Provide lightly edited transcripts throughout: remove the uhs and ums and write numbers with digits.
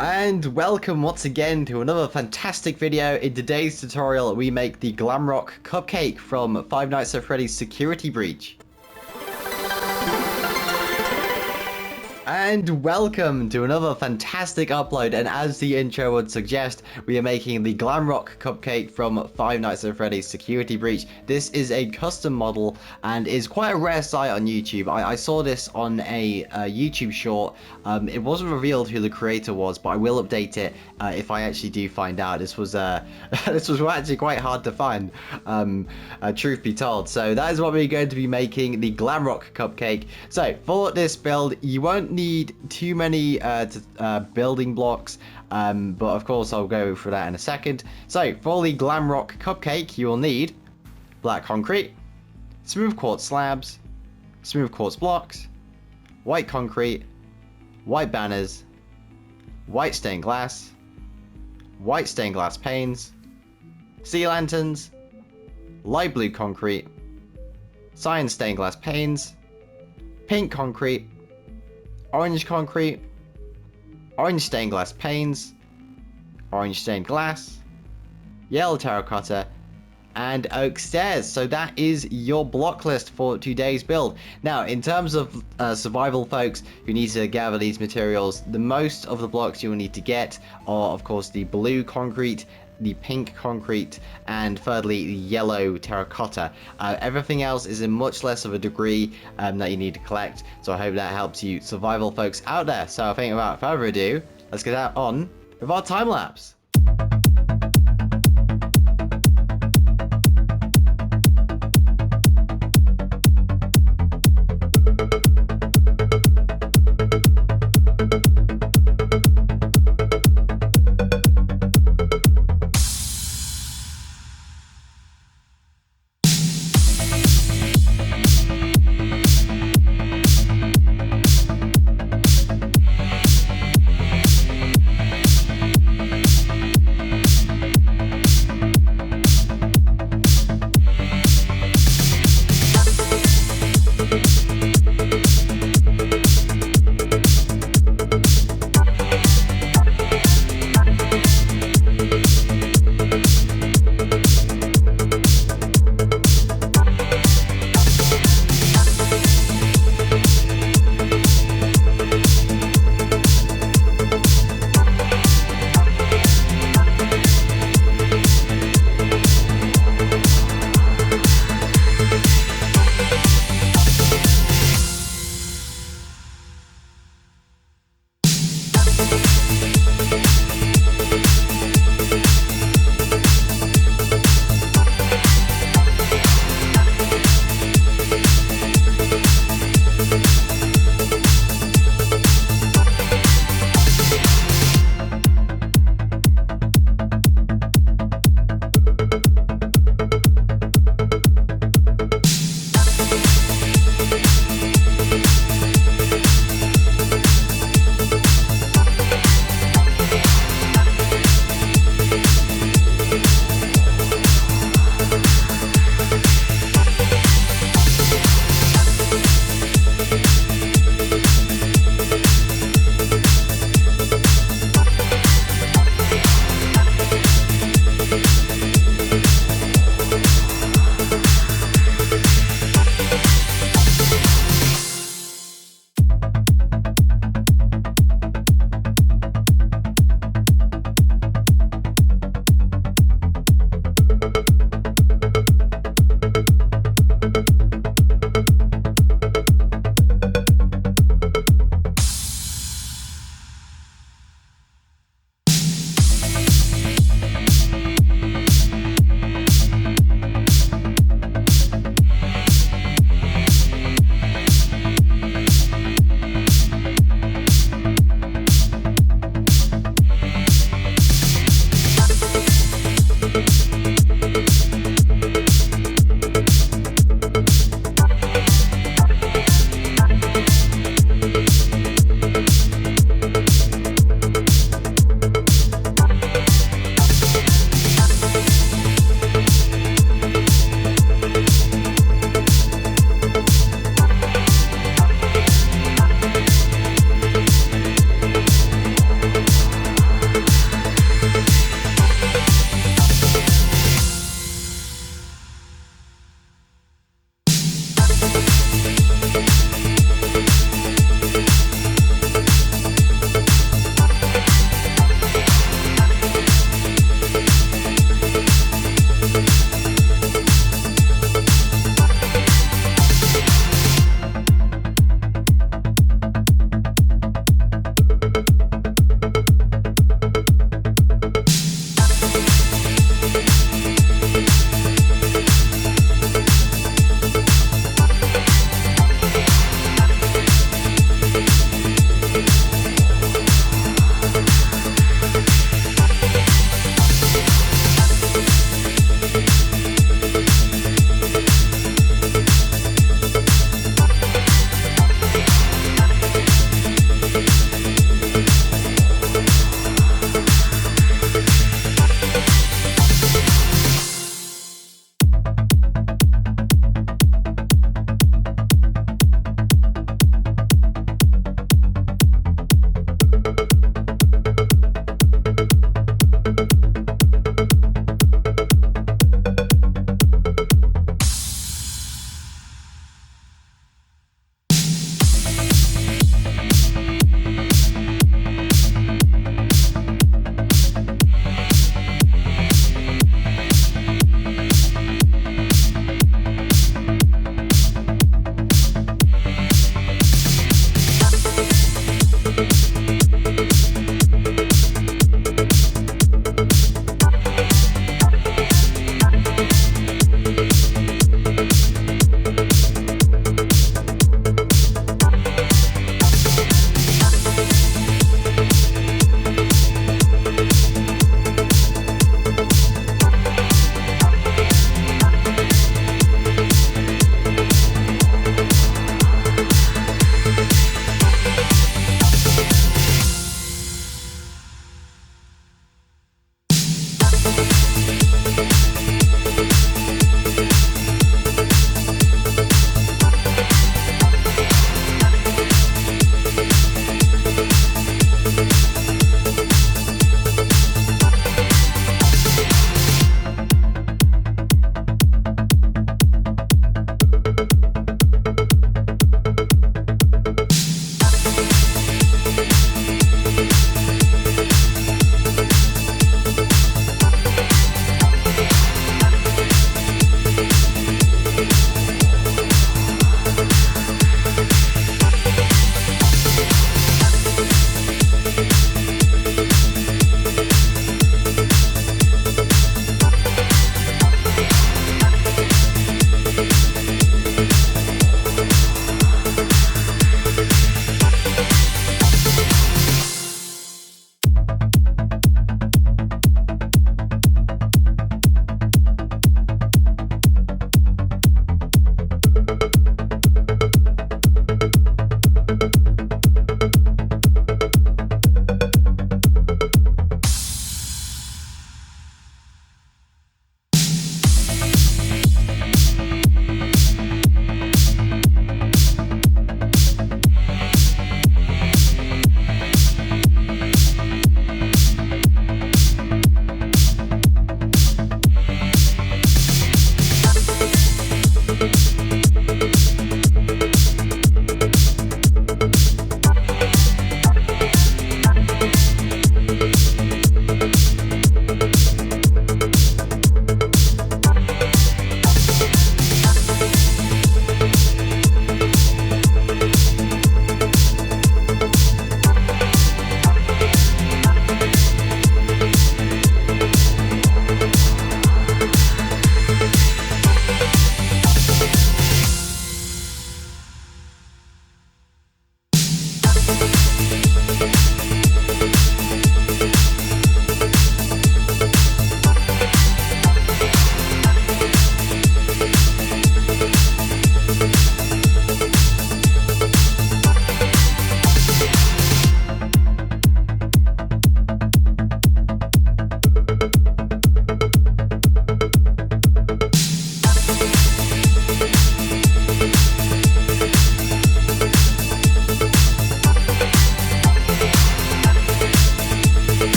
And welcome once again to another fantastic video. In today's tutorial, we make the GLAMROCK CUPCAKE from Five Nights at Freddy's Security Breach. And welcome to another fantastic upload, and as the intro would suggest, we are making the GLAMROCK CUPCAKE from Five Nights at Freddy's Security Breach. This is a custom model and is quite a rare sight on YouTube. I saw this on a YouTube short. It wasn't revealed who the creator was, but I will update it if I actually do find out. This was this was actually quite hard to find, truth be told. So that is what we're going to be making, the GLAMROCK CUPCAKE. So for this build, you won't need too many building blocks, but of course I'll go for that in a second. So for the GLAMROCK CUPCAKE, you will need black concrete, smooth quartz slabs, smooth quartz blocks, white concrete, white banners, white stained glass panes, sea lanterns, light blue concrete, cyan stained glass panes, pink concrete, orange concrete, orange stained glass panes, orange stained glass, yellow terracotta, and oak stairs. So that is your block list for today's build. Now, in terms of survival folks who need to gather these materials, the most of the blocks you will need to get are, of course, the blue concrete, the pink concrete, and thirdly the yellow terracotta. Everything else is in much less of a degree that you need to collect, so I hope that helps you survival folks out there. So I think without further ado, let's get out on with our time lapse.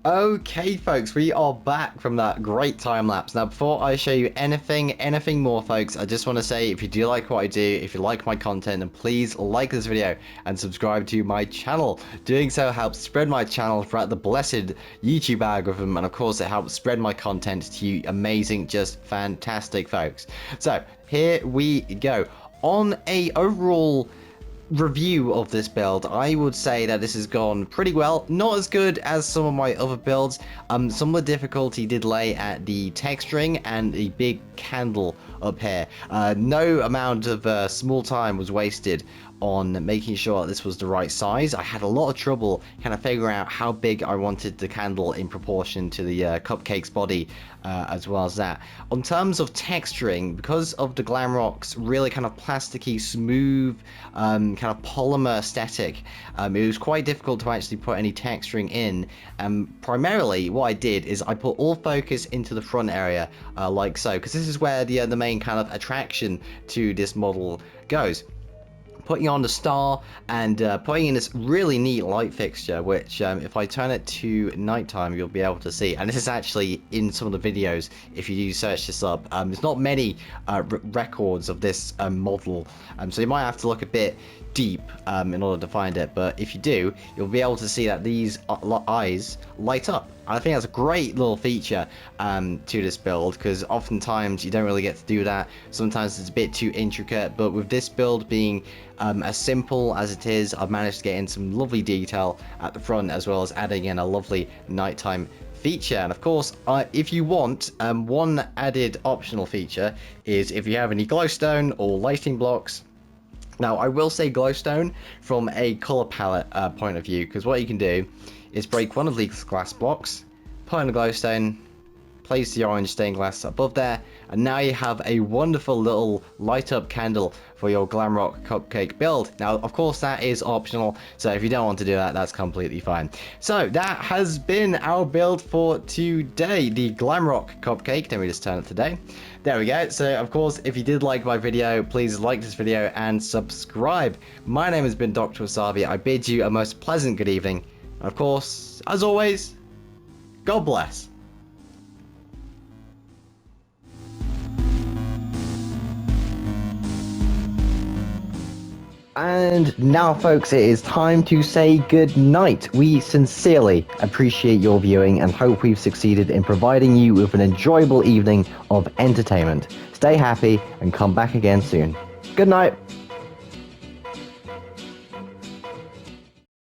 Okay folks, we are back from that great time lapse. Now before I show you anything more folks, I just want to say if you do like what I do, if you like my content, then please like this video and subscribe to my channel. Doing so helps spread my channel throughout the blessed YouTube algorithm, and of course it helps spread my content to you amazing, just fantastic folks. So here we go. On a overall review of this build, I would say that this has gone pretty well. Not as good as some of my other builds. Some of the difficulty did lay at the texturing and the big candle up here. No amount of small time was wasted on making sure that this was the right size. I had a lot of trouble kind of figuring out how big I wanted the candle in proportion to the cupcake's body, as well as that. On terms of texturing, because of the Glamrock's really kind of plasticky, smooth, kind of polymer aesthetic, it was quite difficult to actually put any texturing in. Primarily, what I did is I put all focus into the front area, like so, because this is where the main kind of attraction to this model goes. Putting on the star and putting in this really neat light fixture, which if I turn it to nighttime, you'll be able to see. And this is actually in some of the videos if you do search this up. There's not many records of this model, so you might have to look a bit deep in order to find it, but if you do, you'll be able to see that these eyes light up. I think that's a great little feature to this build, because oftentimes you don't really get to do that. Sometimes it's a bit too intricate, but with this build being as simple as it is, I've managed to get in some lovely detail at the front, as well as adding in a lovely nighttime feature. And of course, if you want, one added optional feature is if you have any glowstone or lighting blocks. Now, I will say glowstone from a color palette point of view, because what you can do is break one of these glass blocks, put in a glowstone, place the orange stained glass above there, and now you have a wonderful little light up candle for your Glamrock cupcake build. Now, of course, that is optional, so if you don't want to do that, that's completely fine. So that has been our build for today, the Glamrock cupcake. Let me just turn it today. There we go. So of course, if you did like my video, please like this video and subscribe. My name has been Dr. Wasabi. I bid you a most pleasant good evening. Of course, as always, God bless. And now, folks, it is time to say good night. We sincerely appreciate your viewing and hope we've succeeded in providing you with an enjoyable evening of entertainment. Stay happy and come back again soon. Good night.